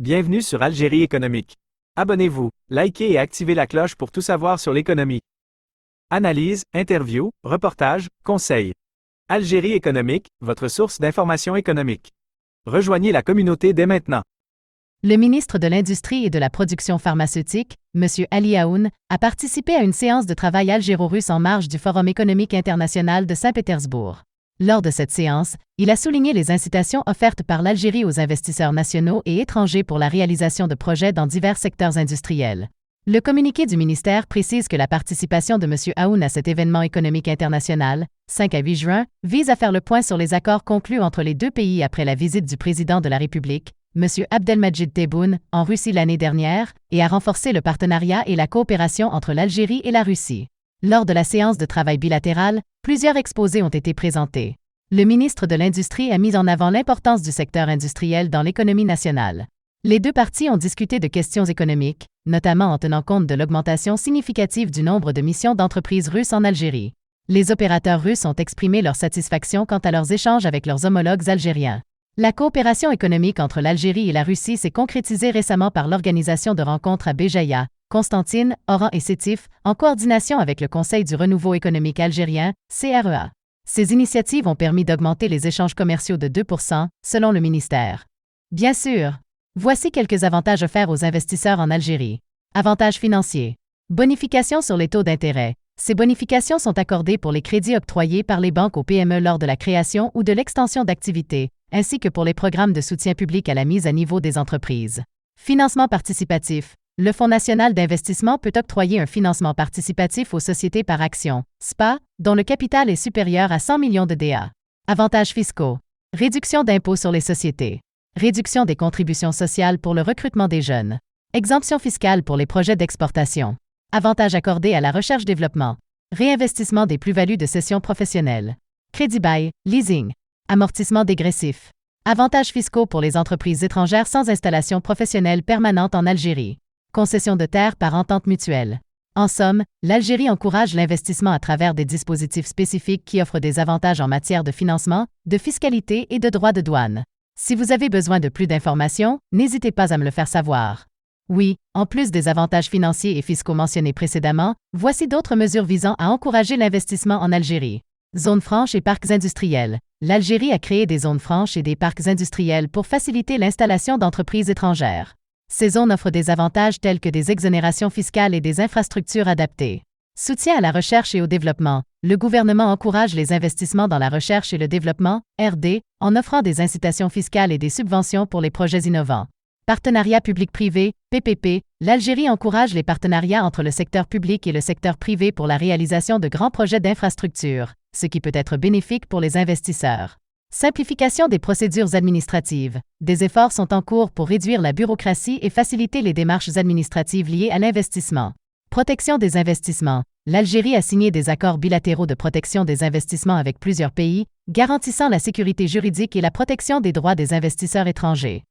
Bienvenue sur Algérie économique. Abonnez-vous, likez et activez la cloche pour tout savoir sur l'économie. Analyse, interview, reportage, conseils. Algérie économique, votre source d'information économique. Rejoignez la communauté dès maintenant. Le ministre de l'Industrie et de la Production pharmaceutique, M. Ali Aoun, a participé à une séance de travail algéro-russe en marge du Forum économique international de Saint-Pétersbourg. Lors de cette séance, il a souligné les incitations offertes par l'Algérie aux investisseurs nationaux et étrangers pour la réalisation de projets dans divers secteurs industriels. Le communiqué du ministère précise que la participation de M. Aoun à cet événement économique international, 5 à 8 juin, vise à faire le point sur les accords conclus entre les deux pays après la visite du président de la République, M. Abdelmadjid Tebboune, en Russie l'année dernière, et à renforcer le partenariat et la coopération entre l'Algérie et la Russie. Lors de la séance de travail bilatérale, plusieurs exposés ont été présentés. Le ministre de l'Industrie a mis en avant l'importance du secteur industriel dans l'économie nationale. Les deux parties ont discuté de questions économiques, notamment en tenant compte de l'augmentation significative du nombre de missions d'entreprises russes en Algérie. Les opérateurs russes ont exprimé leur satisfaction quant à leurs échanges avec leurs homologues algériens. La coopération économique entre l'Algérie et la Russie s'est concrétisée récemment par l'organisation de rencontres à Béjaïa, Constantine, Oran et Sétif, en coordination avec le Conseil du renouveau économique algérien, CREA. Ces initiatives ont permis d'augmenter les échanges commerciaux de 2%, selon le ministère. Bien sûr, voici quelques avantages offerts aux investisseurs en Algérie. Avantages financiers. Bonification sur les taux d'intérêt. Ces bonifications sont accordées pour les crédits octroyés par les banques aux PME lors de la création ou de l'extension d'activités, ainsi que pour les programmes de soutien public à la mise à niveau des entreprises. Financement participatif. Le Fonds national d'investissement peut octroyer un financement participatif aux sociétés par action, SPA, dont le capital est supérieur à 100 millions de DA. Avantages fiscaux. Réduction d'impôts sur les sociétés. Réduction des contributions sociales pour le recrutement des jeunes. Exemption fiscale pour les projets d'exportation. Avantages accordés à la recherche-développement. Réinvestissement des plus-values de cession professionnelle. Crédit bail, leasing. Amortissement dégressif. Avantages fiscaux pour les entreprises étrangères sans installation professionnelle permanente en Algérie. Concession de terres par entente mutuelle. En somme, l'Algérie encourage l'investissement à travers des dispositifs spécifiques qui offrent des avantages en matière de financement, de fiscalité et de droits de douane. Si vous avez besoin de plus d'informations, n'hésitez pas à me le faire savoir. Oui, en plus des avantages financiers et fiscaux mentionnés précédemment, voici d'autres mesures visant à encourager l'investissement en Algérie. Zones franches et parcs industriels. L'Algérie a créé des zones franches et des parcs industriels pour faciliter l'installation d'entreprises étrangères. Ces zones offrent des avantages tels que des exonérations fiscales et des infrastructures adaptées. Soutien à la recherche et au développement. Le gouvernement encourage les investissements dans la recherche et le développement, RD, en offrant des incitations fiscales et des subventions pour les projets innovants. Partenariat public-privé, PPP. L'Algérie encourage les partenariats entre le secteur public et le secteur privé pour la réalisation de grands projets d'infrastructure, ce qui peut être bénéfique pour les investisseurs. Simplification des procédures administratives. Des efforts sont en cours pour réduire la bureaucratie et faciliter les démarches administratives liées à l'investissement. Protection des investissements. L'Algérie a signé des accords bilatéraux de protection des investissements avec plusieurs pays, garantissant la sécurité juridique et la protection des droits des investisseurs étrangers.